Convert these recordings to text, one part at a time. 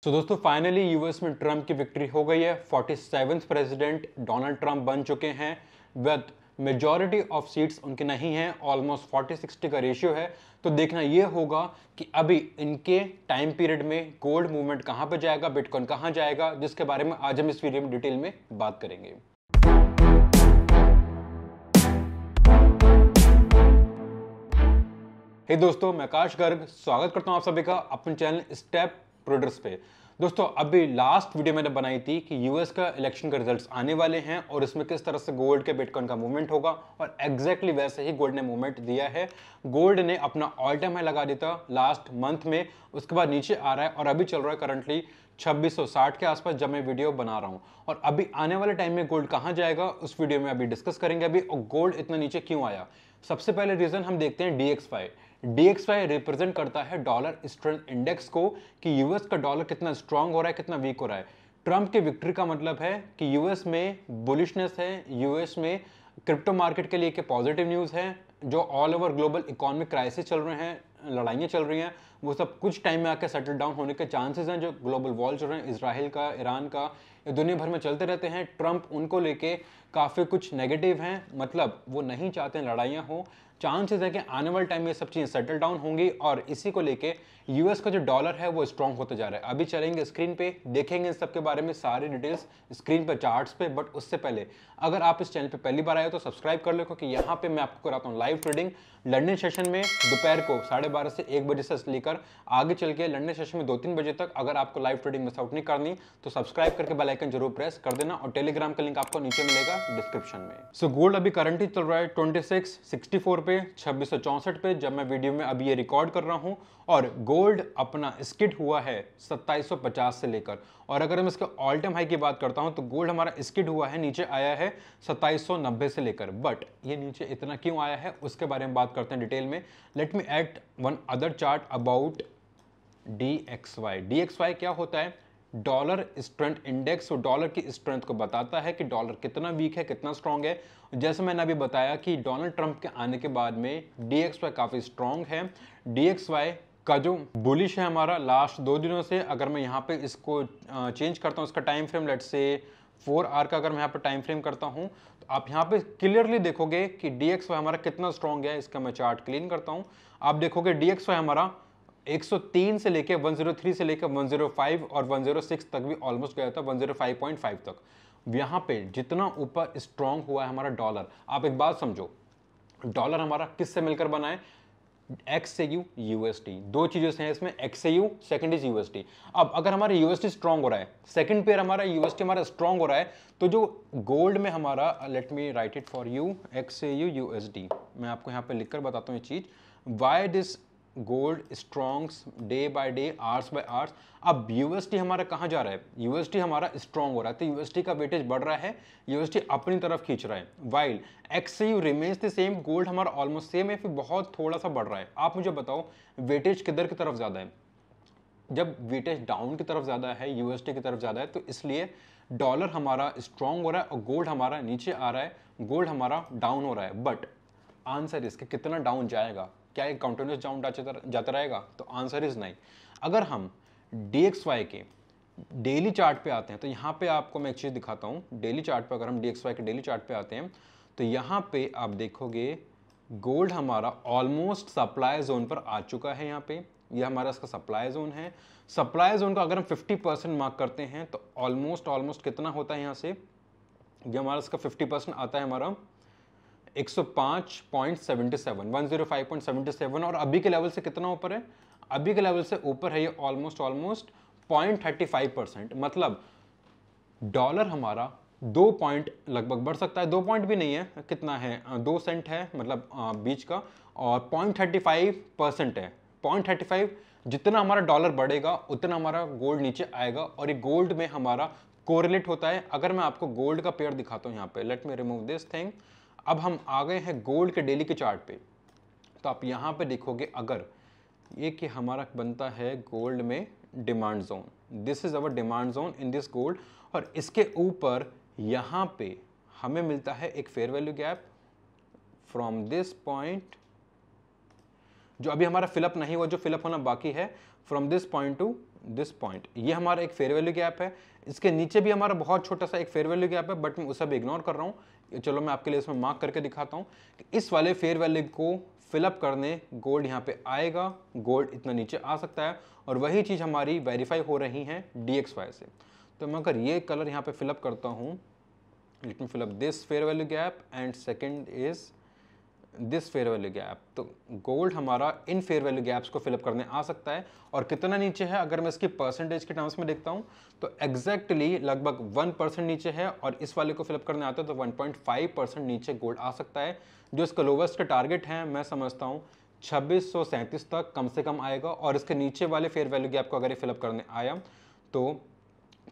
सो दोस्तों finally US में Trump की विक्ट्री हो गई है। 47th प्रेसिडेंट डोनाल्ड ट्रंप बन चुके हैं विद मेजॉरिटी ऑफ सीट्स उनके नहीं हैं, ऑलमोस्ट 40-60 का रेशियो है। तो देखना ये होगा कि अभी इनके टाइम पीरियड में गोल्ड मूवमेंट कहां पे जाएगा, बिटकॉइन कहां जाएगा, जिसके बारे में आज हम इस वीडियो में डिटेल में बात करेंगे। हे दोस्तों, मैं आकाश गर्ग स्वागत करता हूं आप सभी का अपने चैनल स्टेप ट्रेडर्स पे। दोस्तों अभी लास्ट वीडियो मैंने बनाई थी कि यूएस का इलेक्शन के रिजल्ट्स आने वाले हैं और इसमें किस तरह से गोल्ड के बिटकॉइन का मूवमेंट होगा, और एग्जैक्टली वैसे ही गोल्ड ने मूवमेंट दिया है। गोल्ड ने अपना ऑल टाइम हाई लगा दिया था लास्ट मंथ में, उसके बाद नीचे आ रहा है और अभी चल रहा है करंटली 2660 के आसपास जब मैं वीडियो बना रहा हूं। और अभी आने वाले टाइम में गोल्ड कहां जाएगा उस वीडियो में अभी डिस्कस करेंगे अभी, और गोल्ड इतना नीचे क्यों आया। सबसे पहले रीजन हम देखते हैं DXY। DXY रिप्रेजेंट करता है डॉलर स्ट्रेंथ इंडेक्स को, कि यूएस का डॉलर कितना स्ट्रांग हो रहा है, कितना वीक हो रहा है। ट्रंप की विक्ट्री का मतलब है कि यूएस में बुलिशनेस है, यूएस में क्रिप्टो मार्केट के लिए एक पॉजिटिव न्यूज़ है। जो all over global economic crisis चल रहे हैं, लड़ाइयाँ चल रही हैं, वो सब कुछ टाइम में आकर सेटल डाउन होने के चांसेस हैं। जो ग्लोबल वॉर चल रहे हैं इजराइल का, ईरान का, ये दुनिया भर में चलते रहते हैं। ट्रंप उनको लेके काफ़ी कुछ नेगेटिव हैं, मतलब वो नहीं चाहते हैं लड़ाइयाँ हो। चांसेस है कि आने वाले टाइम में सब चीज़ें सेटल डाउन होंगी और इसी को लेके यूएस का जो डॉलर है वो स्ट्रांग होते जा रहा है। अभी चलेंगे स्क्रीन पे, देखेंगे इन सब के बारे में सारी डिटेल्स स्क्रीन पर, चार्ट्स पे। बट उससे पहले अगर आप इस चैनल पे पहली बार आए हो तो सब्सक्राइब कर लो, क्योंकि यहाँ पे मैं आपको कराता हूँ लाइव ट्रेडिंग लंदन सेशन में दोपहर को 12:30 से 1 बजे से लेकर आगे चल के लंदन सेशन में 2-3 बजे तक। अगर आपको लाइव ट्रेडिंग मिस आउट नहीं करनी तो सब्सक्राइब करके बेल आइकन जरूर प्रेस कर देना, और टेलीग्राम का लिंक आपको नीचे मिलेगा डिस्क्रिप्शन में। सो गोल्ड अभी करंटली चल रहा है 2664 पे, 2664 पे जब मैं वीडियो में अभी ये रिकॉर्ड कर रहा हूं, और गोल्ड अपना स्किड हुआ है 2750 से लेकर। और अगर हम इसके ऑल टाइम हाई की बात करता हूं तो गोल्ड हमारा स्किड हुआ है, नीचे आया है 2790 से लेकर। बट ये नीचे इतना क्यों आया है उसके बारे में बात करते हैं डिटेल में। Let me add one other chart about DXY। DXY क्या होता है? Dollar strength index. डॉलर की स्ट्रेंथ को बताता है कि डॉलर कितना वीक है, कितना स्ट्रांग है। जैसे मैंने अभी बताया कि डोनाल्ड ट्रंप के आने के बाद में DXY काफ़ी स्ट्रांग है। DXY का जो बुलिश है हमारा लास्ट 2 दिनों से, अगर मैं यहाँ पे इसको चेंज करता हूँ, इसका time frame let's say 4 our का अगर मैं यहाँ पे टाइम फ्रेम करता हूँ, तो आप यहाँ पे क्लियरली देखोगे कि DXY हमारा कितना स्ट्रांग है। इसका मैं चार्ट क्लीन करता हूँ, आप देखोगे DXY हमारा 103 से लेके 103 से लेकर 105 और 106 तक भी ऑलमोस्ट गया था, 105.5 तक। यहाँ पे जितना ऊपर स्ट्रांग हुआ है हमारा डॉलर, आप एक बात समझो, डॉलर हमारा किससे मिलकर बना है? XAU USD। 2 चीजें हैं इसमें, XAU, सेकंड इज USD। अब अगर हमारा USD स्ट्रांग हो रहा है, सेकंड पेयर हमारा USD हमारा स्ट्रांग हो रहा है, तो जो गोल्ड में हमारा, let me right it for you, XAU USD, मैं आपको यहाँ पे लिखकर बताता हूँ ये चीज, why this gold strongs day by day, hours bye hours. अब यूएसडी हमारा कहाँ जा रहा है? यूएसडी हमारा स्ट्रॉन्ग हो रहा है, तो यूएसडी का वेटेज बढ़ रहा है, यूएसडी अपनी तरफ खींच रहा है। While XAU remains the same, gold हमारा ऑलमोस्ट सेम है, फिर बहुत थोड़ा सा बढ़ रहा है। आप मुझे बताओ वेटेज किधर की तरफ ज़्यादा है? जब वेटेज डाउन की तरफ ज़्यादा है, यूएसडी की तरफ ज़्यादा है, तो इसलिए डॉलर हमारा स्ट्रॉन्ग हो रहा है और गोल्ड हमारा नीचे आ रहा है, गोल्ड हमारा डाउन हो रहा है। बट आंसर इसके कितना डाउन जाएगा? क्या ये कंटिन्यूस डाउन जाता रहेगा? तो आंसर इज नहीं। अगर हम DXY के डेली चार्ट पे आते हैं तो यहाँ पे आपको मैं एक चीज़ दिखाता हूँ। डेली चार्ट पे अगर हम DXY के डेली चार्ट पे आते हैं तो यहाँ पे आप देखोगे गोल्ड हमारा ऑलमोस्ट सप्लाई जोन पर आ चुका है। यहाँ पे ये हमारा इसका सप्लाई जोन है। सप्लाई जोन का अगर हम 50% मार्क करते हैं तो ऑलमोस्ट कितना होता है यहाँ से? ये हमारा इसका 50% आता है हमारा 105.77, 105.77। और अभी के लेवल से कितना ऊपर है? अभी के लेवल से ऊपर है ये ऑलमोस्ट 0.35%। मतलब डॉलर हमारा 2 पॉइंट लगभग बढ़ सकता है, 2 पॉइंट भी नहीं है, कितना है, 2 सेंट है, मतलब बीच का, और 0.35% है। 0.35 जितना हमारा डॉलर बढ़ेगा उतना हमारा गोल्ड नीचे आएगा, और ये गोल्ड में हमारा कोरिलेट होता है। अगर मैं आपको गोल्ड का पेयर दिखाता हूँ यहाँ पे, let me remove this thing. अब हम आ गए हैं गोल्ड के डेली के चार्ट पे, तो आप यहाँ पे देखोगे अगर ये कि हमारा बनता है गोल्ड में demand zone, this is our demand zone in this gold, और इसके ऊपर यहाँ पे हमें मिलता है एक fair value gap from this point, जो अभी हमारा फिलअप नहीं हुआ, जो फिलअप होना बाकी है, from this point two this point, ये हमारा एक फेयर वैल्यू गैप है। इसके नीचे भी हमारा बहुत छोटा सा एक फेयर वैल्यू गैप है, बट मैं उसे भी इग्नोर कर रहा हूँ। चलो मैं आपके लिए इसमें मार्क करके दिखाता हूँ कि इस वाले फेयर वैल्यू को फिलअप करने गोल्ड यहाँ पे आएगा, गोल्ड इतना नीचे आ सकता है, और वही चीज़ हमारी वेरीफाई हो रही है DXY से। तो मैं अगर ये कलर यहाँ पे फिलअप करता हूँ, let me fill up this fair value gap and second is this fair value gap, तो गोल्ड हमारा इन फेयर वैल्यू गैप्स को फिलअप करने आ सकता है। और कितना नीचे है, अगर मैं इसकी परसेंटेज के टर्म्स में देखता हूँ तो एग्जैक्टली लगभग 1% नीचे है, और इस वाले को फिलअप करने आता है तो 1.5% नीचे गोल्ड आ सकता है। जो इसका लोवेस्ट का टारगेट है, मैं समझता हूँ 2637 तक कम से कम आएगा, और इसके नीचे वाले फेयर वैल्यू गैप को अगर ये फिलअप करने आया तो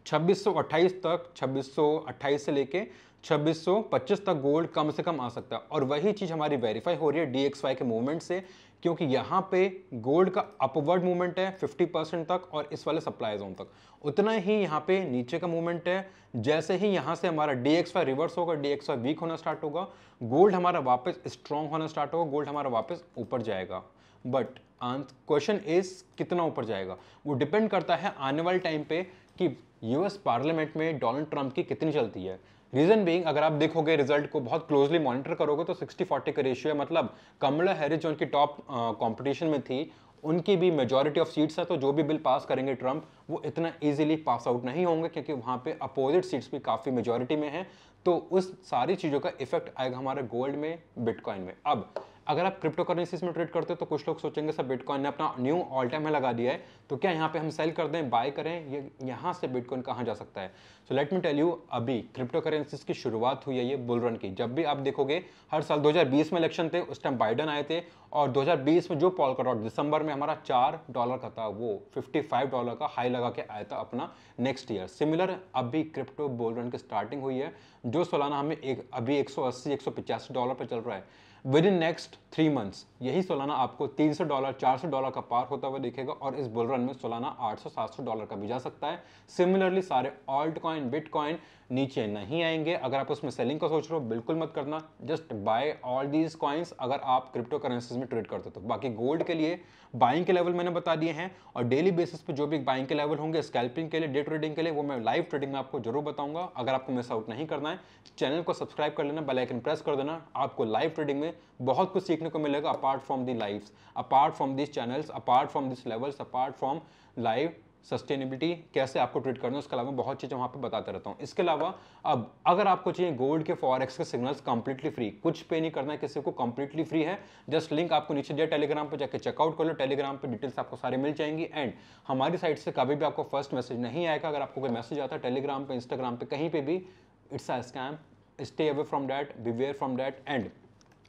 2628 तक, 2628 से लेके 2625 तक गोल्ड कम से कम आ सकता है। और वही चीज़ हमारी वेरीफाई हो रही है DXY के मूवमेंट से, क्योंकि यहाँ पे गोल्ड का अपवर्ड मूवमेंट है 50% तक, और इस वाले सप्लाई जोन तक उतना ही यहाँ पे नीचे का मूवमेंट है। जैसे ही यहाँ से हमारा DXY रिवर्स होगा, DXY वीक होना स्टार्ट होगा, गोल्ड हमारा वापस स्ट्रॉन्ग होना स्टार्ट होगा, गोल्ड हमारा वापस ऊपर जाएगा। बट क्वेश्चन इज कितना ऊपर जाएगा, वो डिपेंड करता है आने वाले टाइम पे कि यूएस पार्लियामेंट में डोनाल्ड ट्रंप की कितनी चलती है। रीजन बीइंग, अगर आप देखोगे रिजल्ट को बहुत क्लोजली मॉनिटर करोगे तो 60-40 का रेशियो है, मतलब कमला हैरिस जो उनकी टॉप कंपटीशन में थी, उनकी भी मेजॉरिटी ऑफ सीट्स है, तो जो भी बिल पास करेंगे ट्रंप वो इतना इजीली पास आउट नहीं होंगे, क्योंकि वहाँ पे अपोजिट सीट्स भी काफ़ी मेजॉरिटी में है। तो उस सारी चीज़ों का इफेक्ट आएगा हमारे गोल्ड में, बिटकॉइन में। अब अगर आप क्रिप्टो करेंसीज में ट्रेड करते हो तो कुछ लोग सोचेंगे सर बिटकॉइन ने अपना न्यू ऑल टाइम में लगा दिया है, तो क्या यहाँ पे हम सेल कर दें, बाय करें, ये यहाँ से बिटकॉइन कहाँ जा सकता है। So let me tell you, अभी क्रिप्टो करेंसीज की शुरुआत हुई है ये बुल रन की। जब भी आप देखोगे हर साल 2020 में इलेक्शन थे, उस टाइम बाइडन आए थे, और 2020 में जो पॉल करॉट दिसंबर में हमारा $4 का था, वो $55 का हाई लगा के आया था अपना नेक्स्ट ईयर। सिमिलर अभी क्रिप्टो बुल रन की स्टार्टिंग हुई है, जो सालाना हमें अभी $180-185 पर चल रहा है। विद इन नेक्स्ट 3 मंथ्स यही सालाना आपको $300 $400 का पार होता हुआ दिखेगा, और इस बुल रन में सालाना $800-700 का भी जा सकता है। सिमिलरली सारे ऑल्ट कॉइन, बिटकॉइन नीचे नहीं आएंगे। अगर आप उसमें सेलिंग का सोच रहे हो, बिल्कुल मत करना, just by all these coins अगर आप क्रिप्टो करेंसीज में ट्रेड करते हो तो। बाकी गोल्ड के लिए बाइंग के लेवल मैंने बता दिए हैं, और डेली बेसिस पे जो भी बाइंग के लेवल होंगे स्कैल्पिंग के लिए, डे ट्रेडिंग के लिए, वो मैं लाइव ट्रेडिंग में आपको जरूर बताऊंगा। अगर आपको मिस आउट नहीं करना है, चैनल को सब्सक्राइब कर लेना, बेल आइकन प्रेस कर देना। आपको लाइव ट्रेडिंग में बहुत कुछ सीखने को मिलेगा, apart from the lives, apart from this channels, apart from this levels, apart from live sustainability, कैसे आपको ट्रेड करना है, उसके अलावा बहुत चीज़ें वहाँ पे बताते रहता हूँ। इसके अलावा अब अगर आपको चाहिए गोल्ड के फॉरेक्स के सिग्नल्स कंप्लीटली फ्री, कुछ पे नहीं करना है किसी को, कंप्लीटली फ्री है, जस्ट लिंक आपको नीचे दिया, टेलीग्राम पे जाकर चेकआउट कर लो। टेलीग्राम पे डिटेल्स आपको सारी मिल जाएंगी, एंड हमारी साइट से कभी भी आपको फर्स्ट मैसेज नहीं आएगा। अगर आपको कोई मैसेज आता है टेलीग्राम पे, इंस्टाग्राम पे, कहीं पे भी, it's a scam, stay away from that, beware from that. And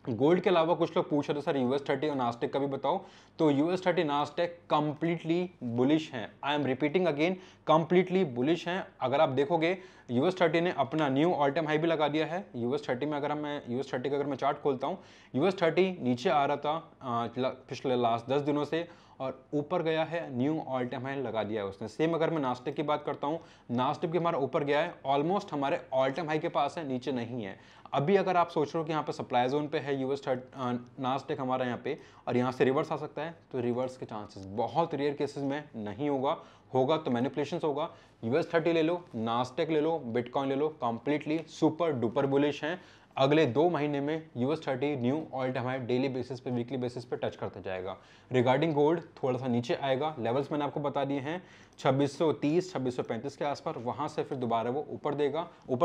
gold के अलावा कुछ लोग पूछ रहे थे सर US30 और नास्टेक का भी बताओ, तो US30 नास्टेक कंप्लीटली बुलिश हैं। I am repeating again, completely bullish हैं। अगर आप देखोगे US30 ने अपना न्यू ऑल टाइम हाई भी लगा दिया है। US30 में अगर मैं US30 का अगर मैं चार्ट खोलता हूँ, US30 नीचे आ रहा था पिछले लास्ट 10 दिनों से, और ऊपर गया है, न्यू ऑल टाइम हाई लगा दिया है उसने। सेम अगर मैं नास्टेक की बात करता हूँ, नास्टेक भी हमारा ऊपर गया है, ऑलमोस्ट हमारे ऑल टाइम हाई के पास है, नीचे नहीं है। अभी अगर आप सोच रहे हो कि यहाँ पे सप्लाई जोन पे है नास्टेक हमारा यहाँ पे, और यहाँ से रिवर्स आ सकता है, तो रिवर्स के चांसेस बहुत रेयर केसेस में नहीं होगा तो मैनिपुलेशंस होगा। US30 ले लो, नास्टेक ले लो, बिटकॉइन ले लो, कंप्लीटली सुपर डुपर बुलिश हैं। अगले 2 महीने में US30 knew all time high daily basis पे, वीकली बेसिस पे टच करता जाएगा। रिगार्डिंग गोल्ड थोड़ा सा नीचे आएगा, लेवल्स मैंने आपको बता दिए हैं 2630 2635 के आसपास, वहां से फिर दोबारा वो ऊपर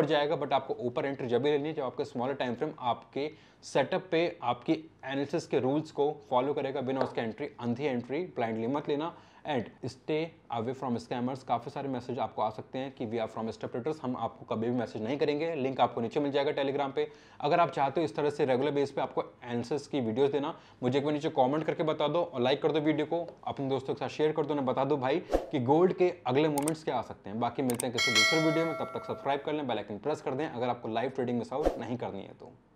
जाएगा। बट आपको ऊपर एंट्री जब भी लेनी है जब आपके स्मॉलर टाइम फ्रेम आपके सेटअप पे आपकी एनालिसिस के रूल्स को फॉलो करेगा, बिना उसके एंट्री, अंधी एंट्री ब्लाइंडली मत लेना। And stay away from scammers. काफ़ी सारे मैसेज आपको आ सकते हैं कि वी आर फ्रॉम स्टेप, हम आपको कभी भी मैसेज नहीं करेंगे। लिंक आपको नीचे मिल जाएगा टेलीग्राम पे। अगर आप चाहते हो इस तरह से रेगुलर बेस पे आपको एनालिसिस की वीडियोस देना, मुझे एक बार नीचे कमेंट करके बता दो, और लाइक कर दो वीडियो को, अपने दोस्तों के साथ शेयर कर दो, ना बता दो भाई कि गोल्ड के अगले मूवमेंट्स क्या आ सकते हैं। बाकी मिलते हैं किसी दूसरे वीडियो में, तब तक सब्सक्राइब कर लें, बेल आइकन प्रेस कर दें अगर आपको लाइव ट्रेडिंग मिस आउट नहीं करनी है तो।